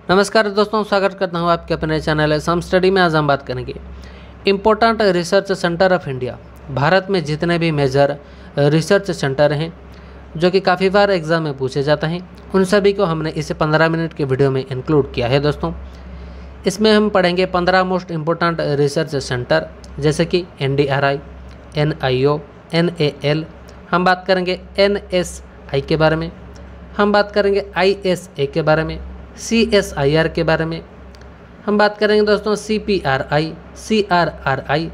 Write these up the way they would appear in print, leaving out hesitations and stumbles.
नमस्कार दोस्तों, स्वागत करता हूं आपके अपने चैनल है सम स्टडी में। आज हम बात करेंगे important research centre of India. Bharat में जितने भी मेजर रिसर्च सेंटर हैं जो कि काफ़ी बार एग्ज़ाम में पूछे जाते हैं, उन सभी को हमने इसे 15 मिनट के वीडियो में इंक्लूड किया है। दोस्तों, इसमें हम पढ़ेंगे 15 मोस्ट इम्पोर्टेंट रिसर्च सेंटर, जैसे कि NDRI, NIO, NAL। हम बात करेंगे NSI के बारे में, हम बात करेंगे ISA के बारे में, CSIR के बारे में, हम बात करेंगे दोस्तों CPRI, CRRI,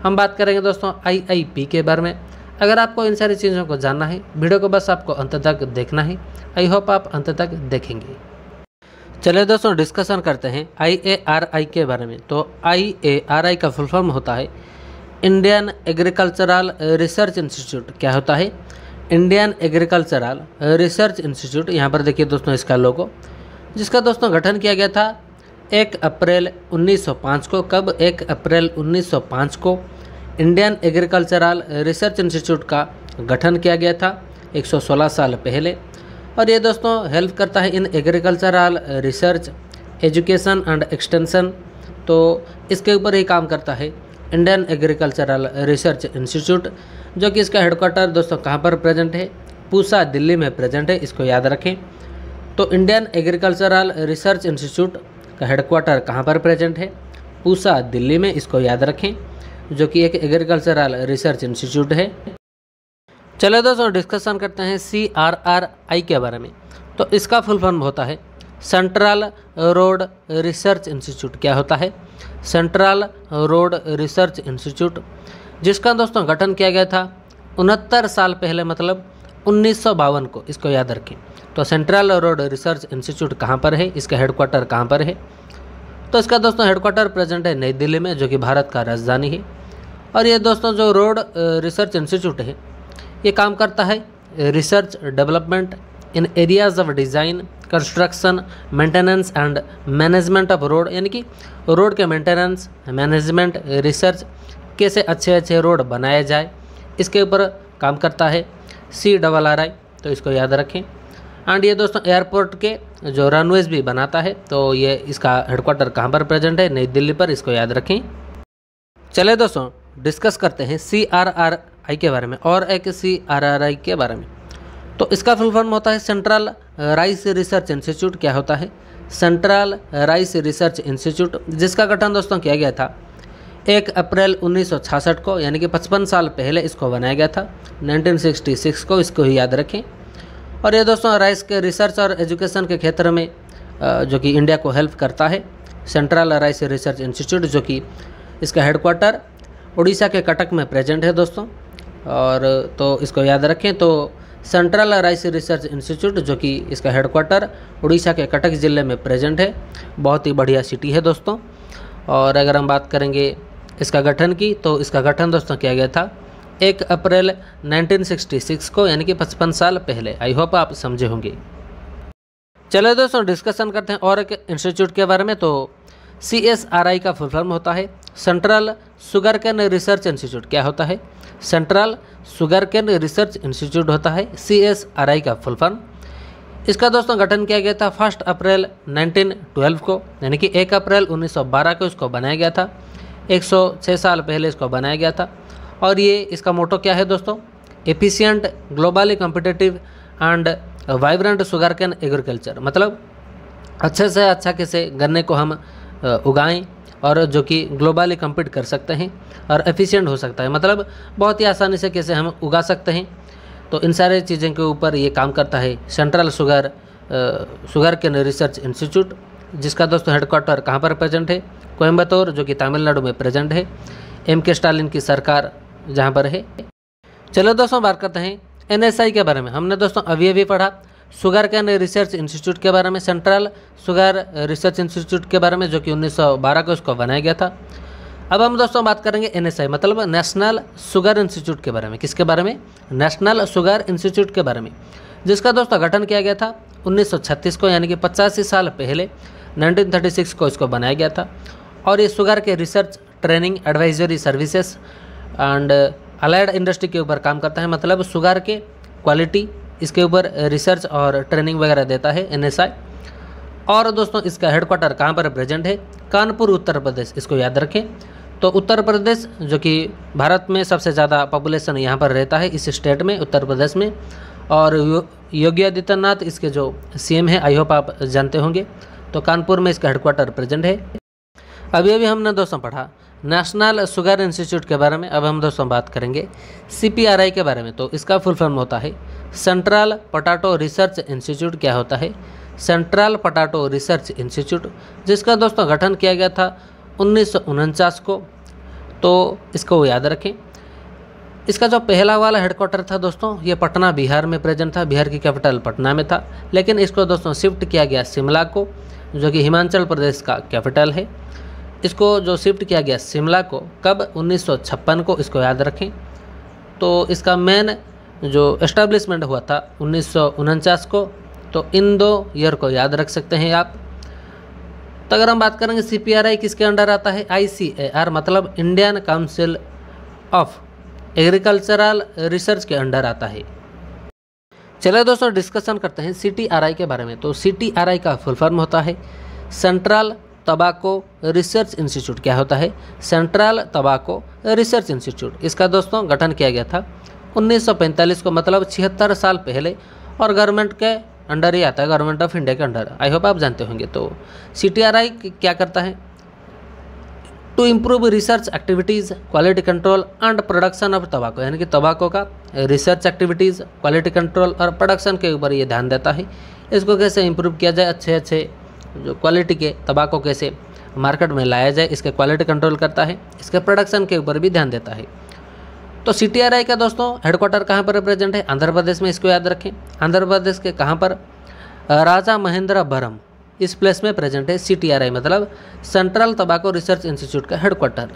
हम बात करेंगे दोस्तों IIP के बारे में। अगर आपको इन सारी चीज़ों को जानना है, वीडियो को बस आपको अंत तक देखना है। आई होप आप अंत तक देखेंगे। चलिए दोस्तों, डिस्कशन करते हैं IARI के बारे में। तो IARI का फुल फॉर्म होता है इंडियन एग्रीकल्चरल रिसर्च इंस्टीट्यूट। क्या होता है? Indian agricultural research institute. यहाँ पर देखिए दोस्तों इसका लोगो, जिसका दोस्तों गठन किया गया था 1 अप्रैल 1905 को। कब? 1 अप्रैल 1905 को इंडियन एग्रीकल्चरल रिसर्च इंस्टीट्यूट का गठन किया गया था, 116 साल पहले। और ये दोस्तों हेल्प करता है in agricultural research, education and extension. तो इसके ऊपर ही काम करता है इंडियन एग्रीकल्चरल रिसर्च इंस्टीट्यूट, जो कि इसका हेडक्वार्टर दोस्तों कहाँ पर प्रेजेंट है? पूसा, दिल्ली में प्रेजेंट है। इसको याद रखें। तो इंडियन एग्रीकल्चरल रिसर्च इंस्टीट्यूट का हेडक्वार्टर कहाँ पर प्रेजेंट है? पूसा, दिल्ली में। इसको याद रखें, जो कि एक एग्रीकल्चरल रिसर्च इंस्टीट्यूट है। चलो दोस्तों, डिस्कशन करते हैं CRRI के बारे में। तो इसका फुल फॉर्म होता है सेंट्रल रोड रिसर्च इंस्टीट्यूट। क्या होता है? सेंट्रल रोड रिसर्च इंस्टीट्यूट, जिसका दोस्तों गठन किया गया था 69 साल पहले, मतलब 1952 को। इसको याद रखें। तो सेंट्रल रोड रिसर्च इंस्टीट्यूट कहाँ पर है? इसका हेडक्वार्टर कहाँ पर है? तो इसका दोस्तों हेडक्वार्टर प्रेजेंट है नई दिल्ली में, जो कि भारत का राजधानी है। और ये दोस्तों जो रोड रिसर्च इंस्टीट्यूट है, ये काम करता है research development in areas of design, construction, maintenance and management of road. यानी कि रोड के मेंटेनेंस, मैनेजमेंट, रिसर्च, कैसे अच्छे अच्छे रोड बनाए जाए, इसके ऊपर काम करता है CRRI। तो इसको याद रखें। एंड ये दोस्तों एयरपोर्ट के जो रनवेज भी बनाता है। तो ये इसका हेडक्वार्टर कहाँ पर प्रेजेंट है? नई दिल्ली पर। इसको याद रखें। चले दोस्तों, डिस्कस करते हैं CRRI के बारे में और एक CRRI के बारे में। तो इसका फुल फॉर्म होता है सेंट्रल राइस रिसर्च इंस्टीट्यूट। क्या होता है? सेंट्रल राइस रिसर्च इंस्टीट्यूट, जिसका गठन दोस्तों किया गया था 1 अप्रैल 1966 को, यानी कि 55 साल पहले इसको बनाया गया था, 1966 को। इसको ही याद रखें। और ये दोस्तों राइस के रिसर्च और एजुकेशन के क्षेत्र में जो कि इंडिया को हेल्प करता है, सेंट्रल राइस रिसर्च इंस्टीट्यूट, जो कि इसका हेडक्वार्टर उड़ीसा के कटक में प्रेजेंट है दोस्तों। और तो इसको याद रखें। तो सेंट्रल राइस रिसर्च इंस्टीट्यूट, जो कि इसका हेडक्वार्टर उड़ीसा के कटक ज़िले में प्रेजेंट है। बहुत ही बढ़िया सिटी है दोस्तों। और अगर हम बात करेंगे इसका गठन की, तो इसका गठन दोस्तों किया गया था 1 अप्रैल 1966 को, यानी कि 55 साल पहले। आई होप आप समझे होंगे। चलो दोस्तों, डिस्कशन करते हैं और एक इंस्टीट्यूट के बारे में। तो CSRI का फुल फॉर्म होता है central sugar cane research institute. क्या होता है? Central sugar cane research institute होता है CSRI का फुल फॉर्म। इसका दोस्तों गठन किया गया था 1 अप्रैल 1912 को, यानी कि 1 अप्रैल 1912 को इसको बनाया गया था। 106 साल पहले इसको बनाया गया था। और ये इसका मोटो क्या है दोस्तों? Efficient, globally competitive and vibrant sugar cane agriculture. मतलब अच्छे से अच्छा कैसे गन्ने को हम उगाएं और जो कि ग्लोबली कम्पीट कर सकते हैं और एफिशिएंट हो सकता है, मतलब बहुत ही आसानी से कैसे हम उगा सकते हैं। तो इन सारे चीज़ों के ऊपर ये काम करता है central sugar cane research institute, जिसका दोस्तों हेडक्वार्टर कहाँ पर प्रेजेंट है? कोयम्बतूर, जो कि तमिलनाडु में प्रेजेंट है। MK स्टालिन की सरकार जहाँ पर है। चलो दोस्तों, बात करते हैं NSI के बारे में। हमने दोस्तों अभी पढ़ा शुगर केन रिसर्च इंस्टीट्यूट के बारे में, सेंट्रल शुगर रिसर्च इंस्टीट्यूट के बारे में, जो कि 1912 को इसको बनाया गया था। अब हम दोस्तों बात करेंगे NSI, मतलब नेशनल शुगर इंस्टीट्यूट के बारे में। किसके बारे में? नेशनल शुगर इंस्टीट्यूट के बारे में, जिसका दोस्तों गठन किया गया था 1936 को, यानी कि 85 साल पहले 1936 को इसको बनाया गया था। और ये शुगर के research, training, advisory services and allied industry के ऊपर काम करता है। मतलब शुगर के क्वालिटी, इसके ऊपर रिसर्च और ट्रेनिंग वगैरह देता है NSI। और दोस्तों इसका हेडक्वार्टर कहाँ पर प्रेजेंट है? कानपुर उत्तर प्रदेश, इसको याद रखें। तो उत्तर प्रदेश जो कि भारत में सबसे ज़्यादा पॉपुलेशन यहाँ पर रहता है, इस स्टेट में उत्तर प्रदेश में। और योगी आदित्यनाथ इसके जो सीएम है, आई होप आप जानते होंगे। तो कानपुर में इसका हेडक्वार्टर प्रेजेंट है। अभी हमने दोस्तों पढ़ा नेशनल शुगर इंस्टीट्यूट के बारे में। अब हम दोस्तों बात करेंगे CPRI के बारे में। तो इसका फुल फॉर्म होता है सेंट्रल पोटैटो रिसर्च इंस्टीट्यूट। क्या होता है? सेंट्रल पोटैटो रिसर्च इंस्टीट्यूट, जिसका दोस्तों गठन किया गया था 1949 को। तो इसको याद रखें। इसका जो पहला वाला हेडक्वार्टर था दोस्तों, ये पटना बिहार में प्रेजेंट था। बिहार की कैपिटल पटना में था, लेकिन इसको दोस्तों शिफ्ट किया गया शिमला को, जो कि हिमाचल प्रदेश का कैपिटल है। इसको जो शिफ्ट किया गया शिमला को, कब? 1956 को, इसको याद रखें। तो इसका मेन जो एस्टेब्लिशमेंट हुआ था 1949 को। तो इन 2 ईयर को याद रख सकते हैं आप। तो अगर हम बात करेंगे CPRI किसके अंडर आता है? ICAR मतलब Indian council of agricultural research के अंडर आता है। चलिए दोस्तों डिस्कशन करते हैं CTRI के बारे में। तो CTRI का फुल फॉर्म होता है सेंट्रल टबाको रिसर्च इंस्टीट्यूट। क्या होता है? Central टबाको research institute. इसका दोस्तों गठन किया गया था 1945 को, मतलब 76 साल पहले। और गवर्नमेंट के अंडर ही आता है, गवर्नमेंट ऑफ इंडिया के अंडर। आई होप आप जानते होंगे। तो CTRI क्या करता है? To improve research activities, quality control and production of तंबाकू, यानी कि तंबाकू का रिसर्च एक्टिविटीज़, क्वालिटी कंट्रोल और प्रोडक्शन के ऊपर ये ध्यान देता है। इसको कैसे इम्प्रूव किया जाए, अच्छे जो क्वालिटी के तंबाकू कैसे मार्केट में लाया जाए, इसके क्वालिटी कंट्रोल करता है। इसके प्रोडक्शन के ऊपर भी ध्यान देता है। तो CTRI का दोस्तों हेडक्वार्टर कहाँ पर प्रेजेंट है? आंध्र प्रदेश में, इसको याद रखें। आंध्र प्रदेश के कहाँ पर? राजा महेंद्रवरम, इस प्लेस में प्रेजेंट है CTRI मतलब सेंट्रल टबाको रिसर्च इंस्टीट्यूट का हेडक्वार्टर।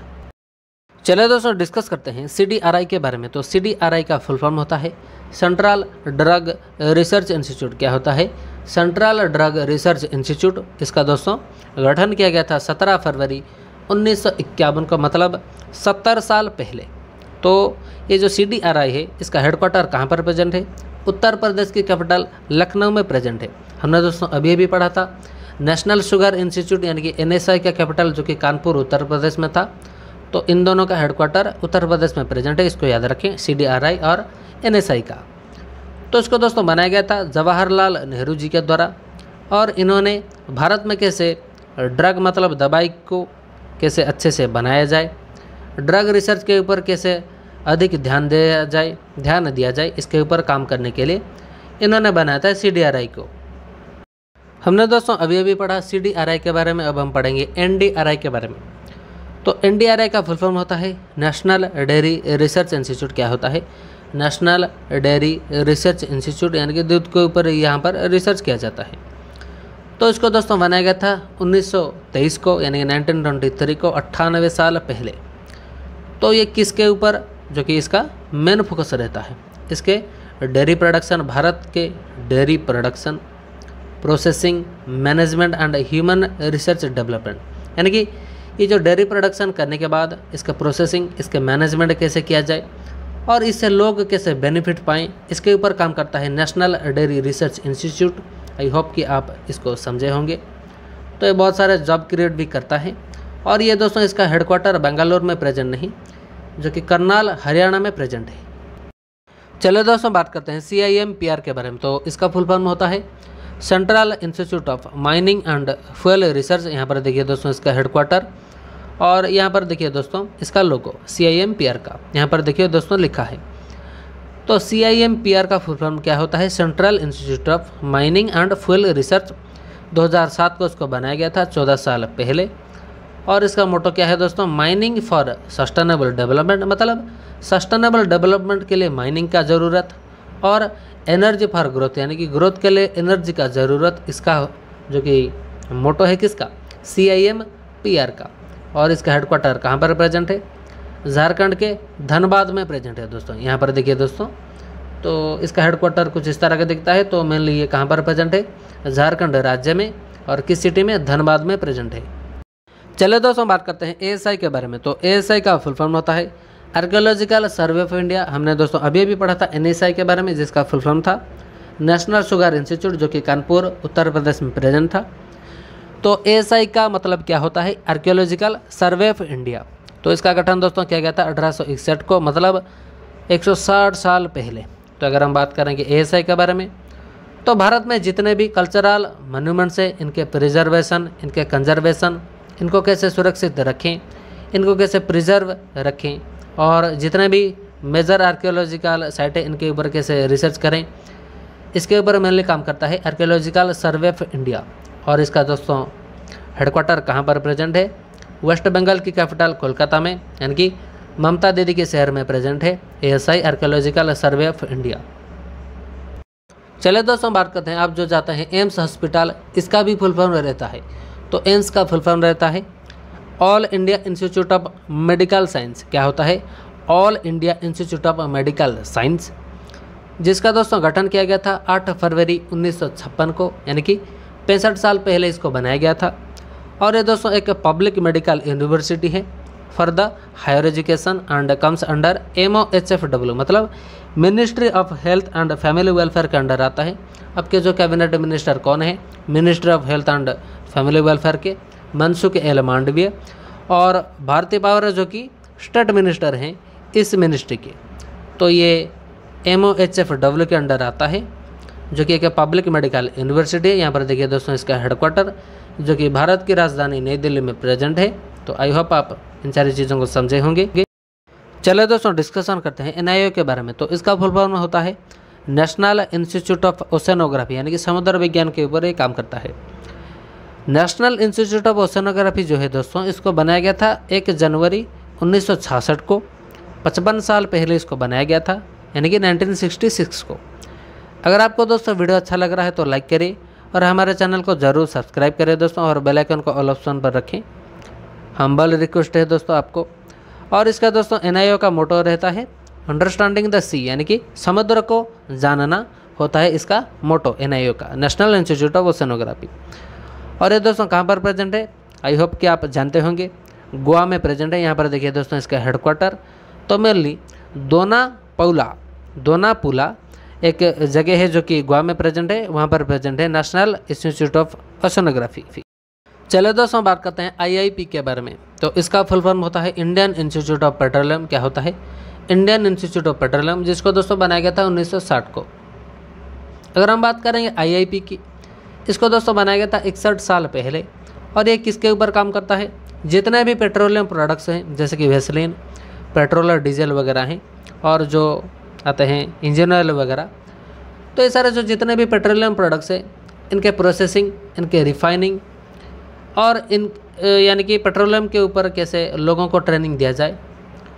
चलिए दोस्तों डिस्कस करते हैं CDRI के बारे में। तो CDRI का फुल फॉर्म होता है सेंट्रल ड्रग रिसर्च इंस्टीट्यूट। क्या होता है? Central drug research institute. इसका दोस्तों गठन किया गया था 17 फरवरी 1951 को, मतलब 70 साल पहले। तो ये जो CDRI है, इसका हेडक्वार्टर कहाँ पर प्रेजेंट है? उत्तर प्रदेश की कैपिटल लखनऊ में प्रेजेंट है। हमने दोस्तों अभी पढ़ा था नेशनल शुगर इंस्टीट्यूट यानी कि NSI का कैपिटल जो कि कानपुर उत्तर प्रदेश में था। तो इन दोनों का हेडक्वार्टर उत्तर प्रदेश में प्रेजेंट है, इसको याद रखें, CDRI और NSI का। तो इसको दोस्तों बनाया गया था जवाहरलाल नेहरू जी के द्वारा। और इन्होंने भारत में कैसे ड्रग मतलब दवाई को कैसे अच्छे से बनाया जाए, ड्रग रिसर्च के ऊपर कैसे अधिक ध्यान दिया जाए, इसके ऊपर काम करने के लिए इन्होंने बनाया था CDRI को। हमने दोस्तों अभी पढ़ा CDRI के बारे में। अब हम पढ़ेंगे NDRI के बारे में। तो NDRI का फुल फॉर्म होता है नेशनल डेयरी रिसर्च इंस्टीट्यूट। क्या होता है? नेशनल डेयरी रिसर्च इंस्टीट्यूट, यानी कि दूध के ऊपर यहाँ पर रिसर्च किया जाता है। तो इसको दोस्तों बनाया गया था 1923 को, यानी कि 1923 को, 98 साल पहले। तो ये किसके ऊपर, जो कि इसका मेन फोकस रहता है, इसके डेयरी प्रोडक्शन, भारत के dairy production, processing, management and human research development, यानी कि ये जो डेयरी प्रोडक्शन करने के बाद इसका प्रोसेसिंग, इसके मैनेजमेंट कैसे किया जाए और इससे लोग कैसे बेनिफिट पाएँ, इसके ऊपर काम करता है national dairy research institute. I hope कि आप इसको समझे होंगे। तो ये बहुत सारे जॉब क्रिएट भी करता है। और ये दोस्तों इसका हेडक्वार्टर बेंगलोर में प्रेजेंट नहीं, जो कि करनाल हरियाणा में प्रेजेंट है। चलो दोस्तों बात करते हैं CIMPR के बारे में। तो इसका फुल फॉर्म होता है central institute of mining and fuel research. यहाँ पर देखिए दोस्तों इसका हेडक्वार्टर, और यहाँ पर देखिए दोस्तों इसका लोगो CIMPR का यहाँ पर देखिए दोस्तों लिखा है। तो CIMPR का फुल फॉर्म क्या होता है? Central institute of mining and fuel research. 2007 को इसको बनाया गया था, 14 साल पहले। और इसका मोटो क्या है दोस्तों? माइनिंग फॉर सस्टेनेबल डेवलपमेंट, मतलब सस्टेनेबल डेवलपमेंट के लिए माइनिंग का ज़रूरत, और एनर्जी फॉर ग्रोथ, यानी कि ग्रोथ के लिए एनर्जी का ज़रूरत। इसका जो कि मोटो है किसका? CIMPR का। और इसका हेडक्वार्टर कहाँ पर प्रेजेंट है? झारखंड के धनबाद में प्रेजेंट है दोस्तों। यहाँ पर देखिए दोस्तों, तो इसका हेडक्वार्टर कुछ इस तरह का दिखता है। तो मेनली ये कहाँ पर प्रेजेंट है? झारखंड राज्य में। और किस सिटी में? धनबाद में प्रेजेंट है। चलिए दोस्तों बात करते हैं ASI के बारे में। तो ASI का फुल फॉर्म होता है आर्कियोलॉजिकल सर्वे ऑफ इंडिया। हमने दोस्तों अभी पढ़ा था NSI के बारे में, जिसका फुल फॉर्म था नेशनल शुगर इंस्टीट्यूट, जो कि कानपुर उत्तर प्रदेश में प्रेजेंट था। तो ASI का मतलब क्या होता है, आर्कियोलॉजिकल सर्वे ऑफ इंडिया। तो इसका गठन दोस्तों किया गया था 1861 को, मतलब 160 साल पहले। तो अगर हम बात करेंगे ASI के बारे में, तो भारत में जितने भी कल्चरल मॉन्यूमेंट्स हैं, इनके प्रिजर्वेशन, इनके कंजर्वेशन, इनको कैसे सुरक्षित रखें, इनको कैसे प्रिजर्व रखें, और जितने भी मेजर आर्कियोलॉजिकल साइट है इनके ऊपर कैसे रिसर्च करें, इसके ऊपर मेनली काम करता है आर्कियोलॉजिकल सर्वे ऑफ इंडिया। और इसका दोस्तों हेडक्वार्टर कहाँ पर प्रेजेंट है, वेस्ट बंगाल की कैपिटल कोलकाता में, यानी कि ममता दीदी के शहर में प्रेजेंट है ASI archaeological survey of India. चलिए दोस्तों बात करते हैं, आप जो जाते हैं एम्स हॉस्पिटल, इसका भी फुल फॉर्म रहता है। तो एम्स का फुल फॉर्म रहता है all India institute of medical science. क्या होता है, all India institute of medical science, जिसका दोस्तों गठन किया गया था 8 फरवरी 1956 को, यानी कि 65 साल पहले इसको बनाया गया था। और ये दोस्तों एक पब्लिक मेडिकल यूनिवर्सिटी है for the higher education and comes under MOHFW, मतलब ministry of health and family welfare के अंडर आता है। अब के जो कैबिनेट मिनिस्टर कौन है, ministry of health and family welfare के मनसुख एल मांडविय, और भारतीय पावर जो कि स्टेट मिनिस्टर हैं इस मिनिस्ट्री के। तो ये MOHFW के अंडर आता है, जो कि एक पब्लिक मेडिकल यूनिवर्सिटी है। यहाँ पर देखिए दोस्तों इसका हेडक्वार्टर जो कि भारत की राजधानी नई दिल्ली में प्रेजेंट है। तो आई होप आप इन सारी चीज़ों को समझे होंगे। चलिए दोस्तों डिस्कशन करते हैं NIO के बारे में। तो इसका फुल फॉर्म होता है नेशनल इंस्टीट्यूट ऑफ ओशनोग्राफी, यानी कि समुद्र विज्ञान के ऊपर ये काम करता है। नेशनल इंस्टीट्यूट ऑफ ओशनोग्राफी जो है दोस्तों, इसको बनाया गया था 1 जनवरी 1966 को, 55 साल पहले इसको बनाया गया था, यानी कि 1966 को। अगर आपको दोस्तों वीडियो अच्छा लग रहा है तो लाइक करिए और हमारे चैनल को ज़रूर सब्सक्राइब करें दोस्तों, और बेल आइकन को ऑल ऑप्शन पर रखें। हम्बल रिक्वेस्ट है दोस्तों आपको। और इसका दोस्तों NIO का मोटो रहता है अंडरस्टैंडिंग द सी, यानी कि समुद्र को जानना होता है इसका मोटो NIO का, नेशनल इंस्टीट्यूट ऑफ ओशनोग्राफी। और ये दोस्तों कहाँ पर प्रेजेंट है, आई होप कि आप जानते होंगे, गोवा में प्रेजेंट है। यहाँ पर देखिए दोस्तों इसका हेडक्वार्टर तो मेनली दोनापुला एक जगह है जो कि गोवा में प्रेजेंट है, वहाँ पर प्रेजेंट है नेशनल इंस्टीट्यूट ऑफ ओशनोग्राफी। चलो दोस्तों बात करते हैं IIP के बारे में। तो इसका फुल फॉर्म होता है इंडियन इंस्टीट्यूट ऑफ पेट्रोलियम। क्या होता है, इंडियन इंस्टीट्यूट ऑफ पेट्रोलियम, जिसको दोस्तों बनाया गया था 1960 को। अगर हम बात करेंगे IIP की, इसको दोस्तों बनाया गया था 61 साल पहले। और ये किसके ऊपर काम करता है, जितने भी पेट्रोलियम प्रोडक्ट्स हैं जैसे कि वैसलीन, पेट्रोल और डीजल वगैरह हैं, और जो आते हैं इंजन ऑयल वगैरह, तो ये सारे जो जितने भी पेट्रोलियम प्रोडक्ट्स हैं इनके प्रोसेसिंग, इनके रिफाइनिंग, और इन यानी कि पेट्रोलियम के ऊपर कैसे लोगों को ट्रेनिंग दिया जाए,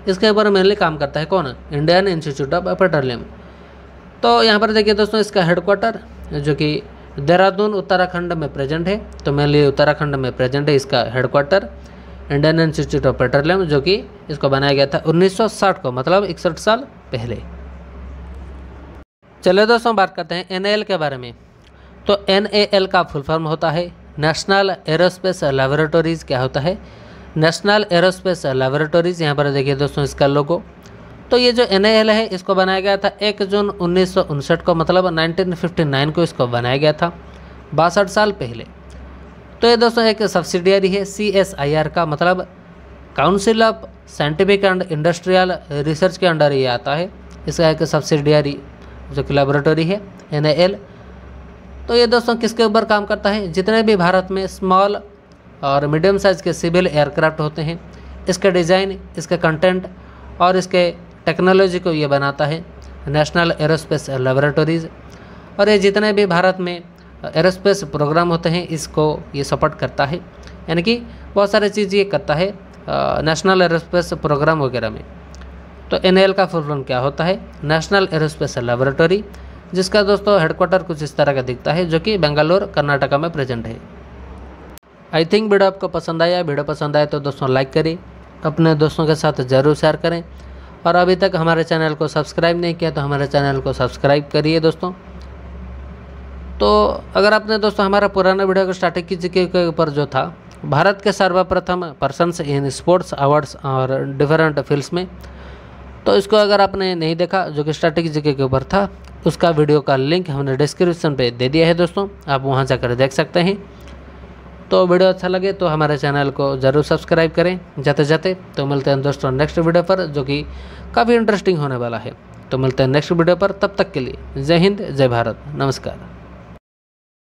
इसके ऊपर मेनली काम करता है कौन, इंडियन इंस्टीट्यूट ऑफ पेट्रोलियम। तो यहाँ पर देखिए दोस्तों इसका हेडक्वार्टर जो कि देहरादून उत्तराखंड में प्रेजेंट है। तो मेनली उत्तराखंड में प्रेजेंट है इसका headquarter, Indian institute of petroleum, जो कि इसको बनाया गया था 1960 को, मतलब 61 साल पहले। चलिए दोस्तों बात करते हैं NAL के बारे में। तो NAL का फुल फॉर्म होता है नेशनल एरोस्पेस लेबोरेटरीज़। क्या होता है, नेशनल एरोस्पेस लेबोरेटरीज़। यहाँ पर देखिए दोस्तों इसका लोगो। तो ये जो NAL है इसको बनाया गया था 1 जून 1959 को, मतलब 1959 को इसको बनाया गया था, 62 साल पहले। तो ये दोस्तों एक सब्सिडियरी है CSIR का, मतलब council of scientific and industrial research के अंडर ये आता है। इसका एक सब्सिडियरी जो कि लेबोरेटरी है NAL। तो ये दोस्तों किसके ऊपर काम करता है, जितने भी भारत में स्मॉल और मीडियम साइज़ के सिविल एयरक्राफ्ट होते हैं, इसके डिज़ाइन, इसके कंटेंट और इसके टेक्नोलॉजी को ये बनाता है नेशनल एरोस्पेस लेबोरेटरीज़। और ये जितने भी भारत में एरोस्पेस प्रोग्राम होते हैं इसको ये सपोर्ट करता है, यानी कि बहुत सारी चीज़ ये करता है नेशनल एरोस्पेस प्रोग्राम वगैरह में। तो NAL का फुल फॉर्म क्या होता है, नेशनल एरोस्पेस लेबोरेटरी, जिसका दोस्तों हेडक्वार्टर कुछ इस तरह का दिखता है, जो कि बेंगलुरु कर्नाटका में प्रेजेंट है। आई थिंक वीडियो आपको पसंद आया। वीडियो पसंद आए तो दोस्तों लाइक करिए, अपने दोस्तों के साथ ज़रूर शेयर करें, और अभी तक हमारे चैनल को सब्सक्राइब नहीं किया तो हमारे चैनल को सब्सक्राइब करिए दोस्तों। तो अगर आपने दोस्तों हमारा पुराना वीडियो को स्टैटिक जीके के ऊपर जो था, भारत के सर्वप्रथम पर्सन्स इन स्पोर्ट्स अवार्ड्स और डिफरेंट फील्ड्स में, तो इसको अगर आपने नहीं देखा, जो कि स्टैटिक जीके के ऊपर था, उसका वीडियो का लिंक हमने डिस्क्रिप्शन पे दे दिया है दोस्तों, आप वहां जाकर देख सकते हैं। तो वीडियो अच्छा लगे तो हमारे चैनल को ज़रूर सब्सक्राइब करें। जाते जाते तो मिलते हैं दोस्तों नेक्स्ट वीडियो पर, जो कि काफ़ी इंटरेस्टिंग होने वाला है। तो मिलते हैं नेक्स्ट वीडियो पर, तब तक के लिए जय हिंद, जय भारत, नमस्कार।